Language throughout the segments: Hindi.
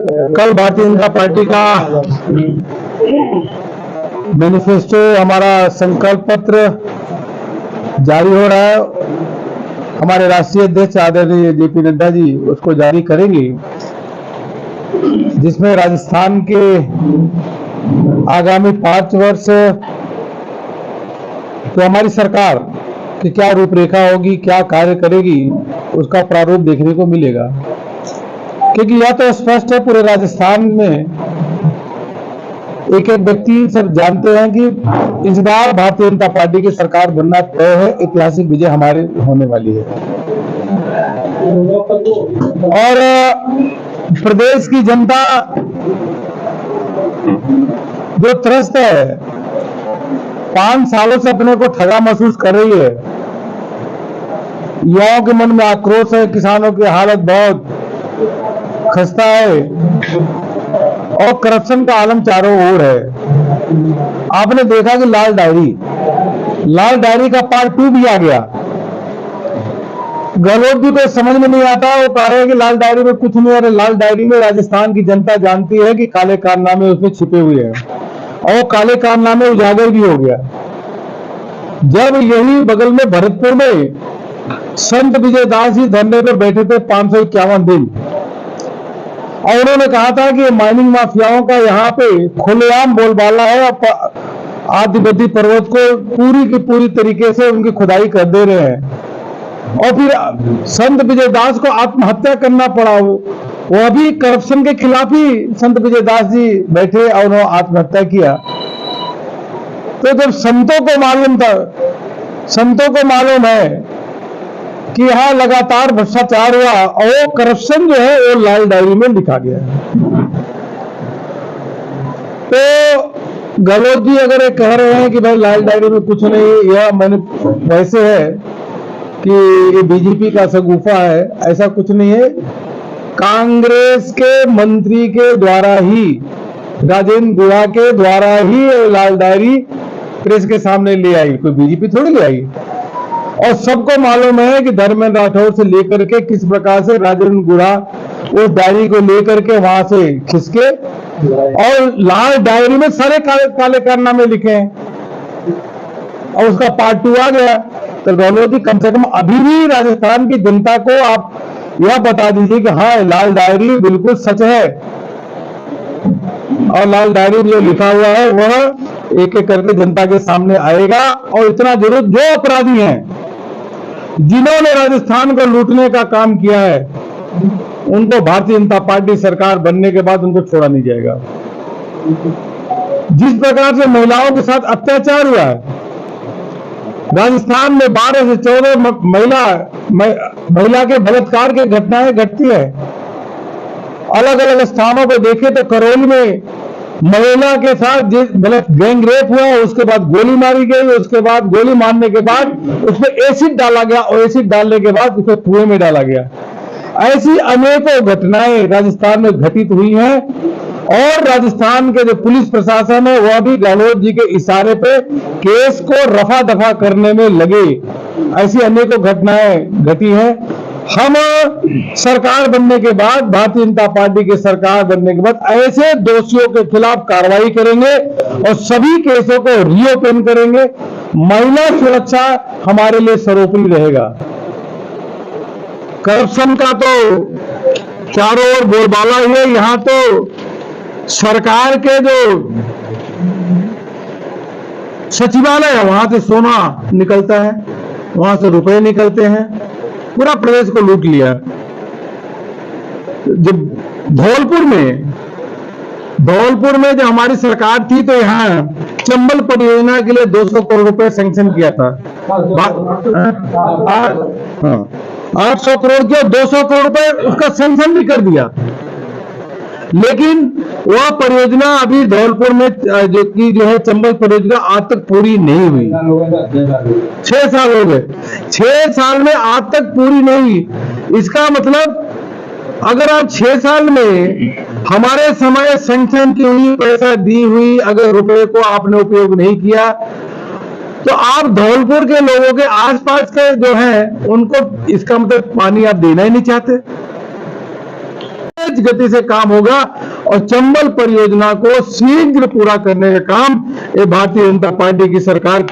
कल भारतीय जनता पार्टी का मैनिफेस्टो, हमारा संकल्प पत्र जारी हो रहा है। हमारे राष्ट्रीय अध्यक्ष आदरणीय जेपी नड्डा जी उसको जारी करेंगे, जिसमें राजस्थान के आगामी 5 वर्ष तो हमारी सरकार की क्या रूपरेखा होगी, क्या कार्य करेगी, उसका प्रारूप देखने को मिलेगा। क्योंकि यह तो स्पष्ट है, पूरे राजस्थान में एक एक व्यक्ति सब जानते हैं कि इस बार भारतीय जनता पार्टी की सरकार बनना तय है। ऐतिहासिक विजय हमारे होने वाली है और प्रदेश की जनता जो त्रस्त है, 5 सालों से अपने को ठगा महसूस कर रही है। युवाओं के मन में आक्रोश है, किसानों की हालत बहुत खस्ता है और करप्शन का आलम चारों ओर है। आपने देखा कि लाल डायरी का पार्ट 2 भी आ गया। गहलोत जी को समझ में नहीं आता, वो कह रहे हैं कि लाल डायरी में कुछ नहीं है। लाल डायरी में राजस्थान की जनता जानती है कि काले कारनामे उसमें छिपे हुए हैं और काले कारनामे उजागर भी हो गया। जब यही बगल में भरतपुर में संत विजयदास जी धरने पर बैठे थे 551 दिन, और उन्होंने कहा था कि माइनिंग माफियाओं का यहाँ पे खुलेआम बोलबाला है, आदिबद्धी पर्वत को पूरी की पूरी तरीके से उनकी खुदाई कर दे रहे हैं। और फिर संत विजयदास को आत्महत्या करना पड़ा। वो अभी करप्शन के खिलाफ ही संत विजयदास जी बैठे और उन्होंने आत्महत्या किया। तो जब संतों को मालूम है कि यहाँ लगातार भ्रष्टाचार हुआ और वो करप्शन जो है वो लाल डायरी में लिखा गया है। तो गहलोत जी अगर ये कह रहे हैं कि भाई लाल डायरी में कुछ नहीं, यह मैंने वैसे है कि ये बीजेपी का सगुफा है, ऐसा कुछ नहीं है। कांग्रेस के मंत्री के द्वारा ही, राजेंद्र गुहा के द्वारा ही लाल डायरी प्रेस के सामने ले आई, कोई बीजेपी थोड़ी ले आई। और सबको मालूम है कि धर्मेंद्र राठौर से लेकर के किस प्रकार से राजेंद्र गुहा उस डायरी को लेकर के वहां से खिसके और लाल डायरी में सारे काले कारनामे लिखे हैं और उसका पार्ट 2 आ गया। तो गहलोत जी कम से कम अभी भी राजस्थान की जनता को आप यह बता दीजिए कि हाँ, लाल डायरी बिल्कुल सच है और लाल डायरी जो लिखा हुआ है वह एक एक करके जनता के सामने आएगा। और इतना जरूर, जो अपराधी हैं जिन्होंने राजस्थान को लूटने का काम किया है, उनको भारतीय जनता पार्टी सरकार बनने के बाद उनको छोड़ा नहीं जाएगा। जिस प्रकार से महिलाओं के साथ अत्याचार हुआ है, राजस्थान में 12 से 14 महिला के बलात्कार की घटनाएं घटती है। अलग अलग स्थानों पर देखे तो करौली में महिला के साथ गलत गैंग रेप हुआ, उसके बाद गोली मारी गई, उसके बाद गोली मारने के बाद उसमें एसिड डाला गया और एसिड डालने के बाद उसे कुएं में डाला गया। ऐसी अनेकों घटनाएं राजस्थान में घटित हुई हैं और राजस्थान के जो पुलिस प्रशासन है वह भी गहलोत जी के इशारे पे केस को रफा दफा करने में लगे। ऐसी अनेकों घटनाएं घटी हैं। हम सरकार बनने के बाद, भारतीय जनता पार्टी की सरकार बनने के बाद ऐसे दोषियों के खिलाफ कार्रवाई करेंगे और सभी केसों को रीओपन करेंगे। महिला सुरक्षा हमारे लिए सर्वोपरि रहेगा। करप्शन का तो चारों ओर बोलबाला ही है। यहाँ तो सरकार के जो सचिवालय है वहां से सोना निकलता है, वहां से रुपए निकलते हैं, पूरा प्रदेश को लूट लिया। जब धौलपुर में जब हमारी सरकार थी तो यहाँ चंबल परियोजना के लिए 200 करोड़ रुपए सैंक्शन किया था। 800 करोड़ के 200 करोड़ रुपए उसका सैंक्शन भी कर दिया, लेकिन वह परियोजना अभी धौलपुर में जो है चंबल परियोजना आज तक पूरी नहीं हुई। 6 साल हो गए, 6 साल में आज तक पूरी नहीं हुई। इसका मतलब अगर आप 6 साल में हमारे समय सैंक्शन की हुई, पैसा दी हुई, अगर रुपए को आपने उपयोग नहीं किया तो आप धौलपुर के लोगों के आसपास के जो हैं उनको इसका मतलब पानी आप देना ही नहीं चाहते। तेज गति से काम होगा और चंबल परियोजना को शीघ्र पूरा करने का काम ये भारतीय जनता पार्टी की सरकार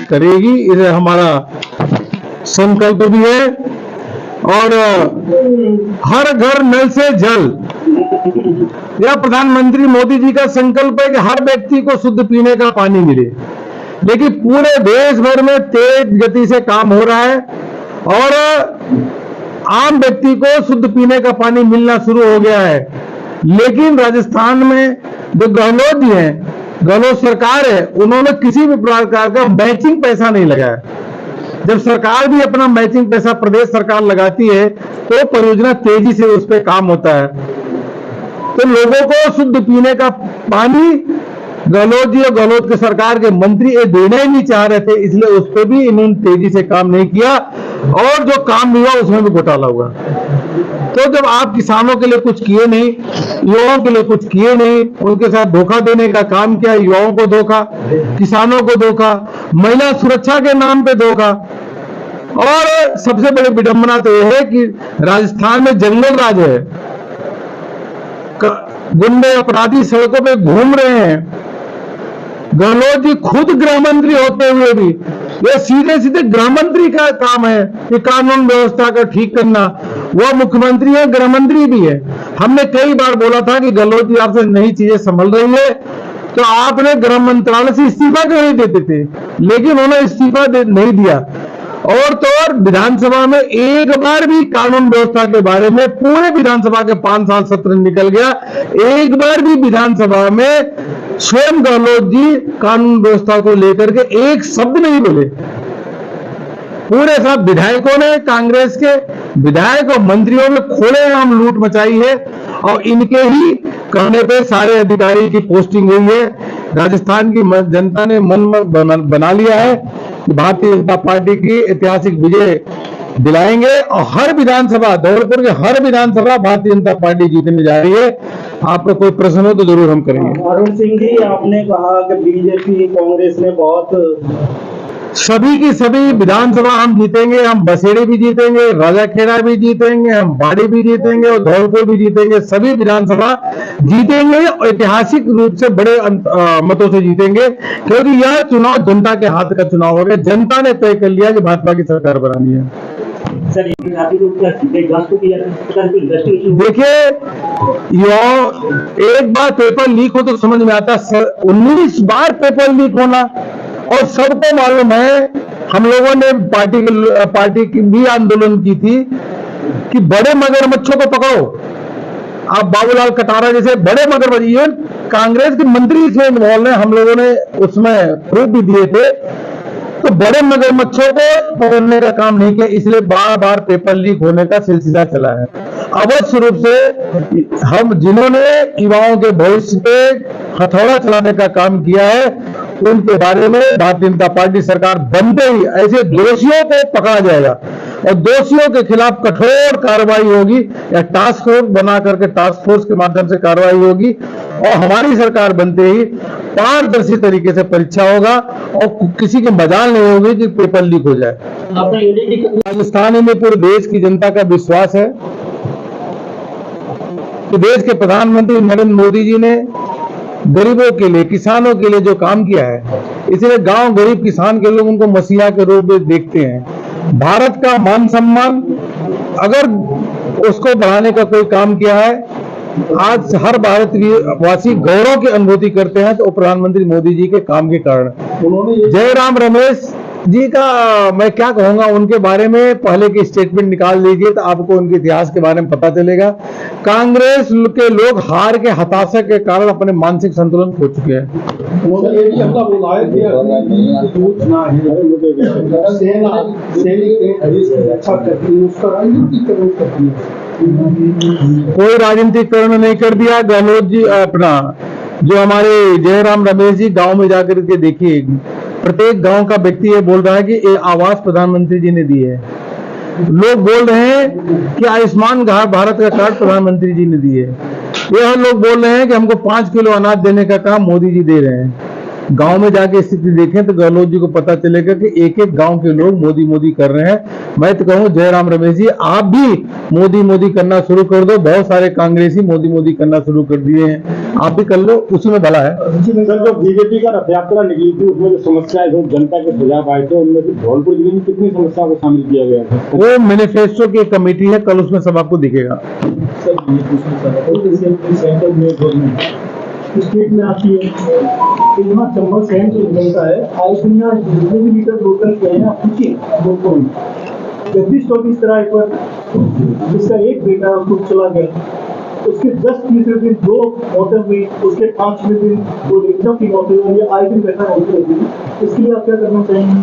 करेगी। इसे हमारा संकल्प भी है। और हर घर नल से जल, यह प्रधानमंत्री मोदी जी का संकल्प है कि हर व्यक्ति को शुद्ध पीने का पानी मिले। लेकिन पूरे देश भर में तेज गति से काम हो रहा है और आम व्यक्ति को शुद्ध पीने का पानी मिलना शुरू हो गया है। लेकिन राजस्थान में जो गहलोत जी हैं, गहलोत सरकार है, उन्होंने किसी भी प्रकार का मैचिंग पैसा नहीं लगाया। जब सरकार भी अपना मैचिंग पैसा प्रदेश सरकार लगाती है तो परियोजना तेजी से उस पर काम होता है। तो लोगों को शुद्ध पीने का पानी गहलोत जी और गहलोत के सरकार के मंत्री ये देना ही नहीं चाह रहे थे, इसलिए उस पर भी इन्होंने तेजी से काम नहीं किया और जो काम हुआ उसमें भी घोटाला हुआ। तो जब आप किसानों के लिए कुछ किए नहीं, युवाओं के लिए कुछ किए नहीं, उनके साथ धोखा देने का काम किया, युवाओं को धोखा, किसानों को धोखा, महिला सुरक्षा के नाम पे धोखा। और सबसे बड़ी विडंबना तो यह है कि राजस्थान में जंगल राज है, गुंडे अपराधी सड़कों पे घूम रहे हैं। गहलोत जी खुद गृह मंत्री होते हुए भी यह सीधे सीधे गृह मंत्री का काम है कि कानून व्यवस्था का ठीक करना। वह मुख्यमंत्री है, गृह मंत्री भी है। हमने कई बार बोला था कि गहलोत जी आपसे नई चीजें संभल रही है तो आपने गृह मंत्रालय से इस्तीफा क्यों नहीं देते थे, लेकिन उन्होंने इस्तीफा नहीं दिया। और तो और विधानसभा में एक बार भी कानून व्यवस्था के बारे में, पूरे विधानसभा के 5 साल सत्र निकल गया, एक बार भी विधानसभा में स्वयं गहलोत जी कानून व्यवस्था को लेकर के एक शब्द नहीं बोले। पूरे सब विधायकों ने, कांग्रेस के विधायक और मंत्रियों ने खुलेआम लूट मचाई है और इनके ही कहने पे सारे अधिकारी की पोस्टिंग हुई है। राजस्थान की जनता ने मन बना लिया है कि भारतीय जनता पार्टी की ऐतिहासिक विजय दिलाएंगे और हर विधानसभा, धौलपुर के हर विधानसभा भारतीय जनता पार्टी जीतने जा रही है। आपका कोई प्रश्न हो तो जरूर हम करेंगे। अरुण सिंह जी, आपने कहा कि बीजेपी कांग्रेस ने बहुत, सभी की सभी विधानसभा हम जीतेंगे। हम बसेड़ी भी जीतेंगे, राजाखेड़ा भी जीतेंगे, हम बाड़ी भी जीतेंगे और धौलपुर भी जीतेंगे। सभी विधानसभा जीतेंगे और ऐतिहासिक रूप से बड़े मतों से जीतेंगे, क्योंकि यह चुनाव जनता के हाथ का चुनाव हो गया। जनता ने तय कर लिया कि भाजपा की सरकार बनानी है। देखिए, एक बार पेपर लीक हो तो समझ में आता, 19 बार पेपर लीक होना, और सबको मालूम है। हम लोगों ने पार्टी की भी आंदोलन की थी कि बड़े मगरमच्छों को पकड़ो। आप बाबूलाल कटारा जैसे बड़े मगरमच्छ, इवन कांग्रेस के मंत्री इसमें इन्वॉल्व हैं, हम लोगों ने उसमें प्रूफ भी दिए थे। तो बड़े मगरमच्छों को पकड़ने का काम नहीं किया, इसलिए बार बार पेपर लीक होने का सिलसिला चला है। अवश्य रूप से हम जिन्होंने युवाओं के भविष्य पे हथौड़ा चलाने का काम किया है, उनके बारे में भारतीय जनता पार्टी सरकार बनते ही ऐसे दोषियों को पकड़ा जाएगा और दोषियों के खिलाफ कठोर कार्रवाई होगी, या टास्क फोर्स बना करके टास्क फोर्स के माध्यम से कार्रवाई होगी। और हमारी सरकार बनते ही पारदर्शी तरीके से परीक्षा होगा और किसी की मजाल नहीं होगी कि पेपर लीक हो जाए। राजस्थान में पूरे देश की जनता का विश्वास है कि देश के प्रधानमंत्री नरेंद्र मोदी जी ने गरीबों के लिए, किसानों के लिए जो काम किया है, इसलिए गांव गरीब किसान के लोग उनको मसीहा के रूप में देखते हैं। भारत का मान सम्मान अगर उसको बढ़ाने का कोई काम किया है, आज हर भारतवासी गौरव की अनुभूति करते हैं, तो प्रधानमंत्री मोदी जी के काम के कारण। जयराम रमेश जी का मैं क्या कहूंगा, उनके बारे में पहले की स्टेटमेंट निकाल लीजिए तो आपको उनके इतिहास के बारे में पता चलेगा। कांग्रेस के लोग हार के, हताशा के कारण अपने मानसिक संतुलन खो चुके हैं। कोई राजनीतिकरण नहीं कर दिया। गहलोत जी अपना जो हमारे जयराम रमेश जी गांव में जाकर के देखिए, प्रत्येक गांव का व्यक्ति ये बोल रहा है कि ये आवास प्रधानमंत्री जी ने दी है। लोग बोल रहे हैं कि आयुष्मान भारत का कार्ड प्रधानमंत्री जी ने दिए। यह लोग बोल रहे हैं कि हमको 5 किलो अनाज देने का काम मोदी जी दे रहे हैं। गांव में जाके स्थिति देखें तो गहलोत जी को पता चलेगा कि एक एक गांव के लोग मोदी मोदी कर रहे हैं। मैं तो कहूँ जयराम रमेश जी, आप भी मोदी मोदी करना शुरू कर दो। बहुत सारे कांग्रेसी मोदी मोदी करना शुरू कर दिए हैं, आप भी कर लो, उसी में भला है। सर, जो बीजेपी का रथ यात्रा निकली थी उसमें जो समस्याएं जो जनता के सुझाव आए थे उनमें से धौलपुर जिले में कितनी समस्याओं को शामिल किया गया था? वो मैनिफेस्टो की एक कमेटी है, कल उसमें सब आपको दिखेगा। सर ये पूछना चाह रहा था, जैसे सेंट्रल में गवर्नमेंट स्टेट में आती है तो यहाँ चंबल शहर जो बनता है, आज दुनिया जितने भी लीटर लोकल के हैं आप पूछिए लोगों में, जब भी स्टॉक इस तरह पर जिसका एक बेटा उसको चला गया, उसके 10-20 दिन 2 मोटर में, उसके 5-6 दिन 2 रिक्शा की मौत हुई, ये आए दिन घटना होती रहती है। इसके लिए आप क्या करना चाहेंगे?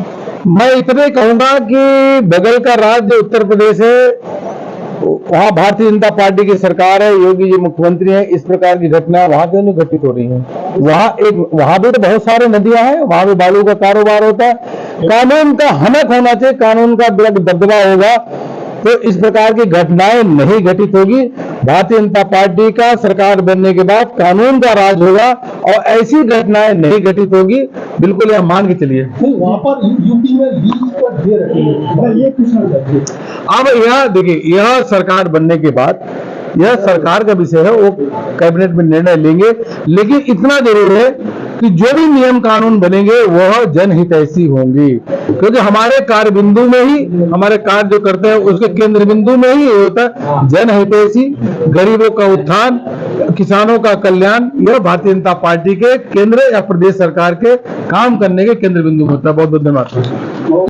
मैं इतने कहूंगा कि बगल का राज्य उत्तर प्रदेश है, वहां भारतीय जनता पार्टी की सरकार है, योगी जी मुख्यमंत्री हैं, इस प्रकार की घटना वहां क्यों नहीं घटित हो रही है? वहां भी तो बहुत सारे नदियां हैं, वहां भी बालू का कारोबार होता है। कानून का हनक होना चाहिए, कानून का दबदबा होगा तो इस प्रकार की घटनाएं नहीं घटित होगी। भारतीय जनता पार्टी का सरकार बनने के बाद कानून का राज होगा और ऐसी घटनाएं नहीं घटित होगी, बिल्कुल यह मान के चलिए। वहाँ पर यूपी में लीज पर दे रखे हैं, ये पूछना चाहिए। अब यह देखिए, यह सरकार बनने के बाद यह सरकार का विषय है, वो कैबिनेट में निर्णय लेंगे, लेकिन इतना जरूर है कि जो भी नियम कानून बनेंगे वह जनहितैषी होंगे, क्योंकि हमारे कार्य बिंदु में ही, हमारे कार्य जो करते हैं उसके केंद्र बिंदु में ही होता है जनहितैषी, गरीबों का उत्थान, किसानों का कल्याण। यह भारतीय जनता पार्टी के केंद्र या प्रदेश सरकार के काम करने के केंद्र बिंदु होता है। बहुत बहुत धन्यवाद।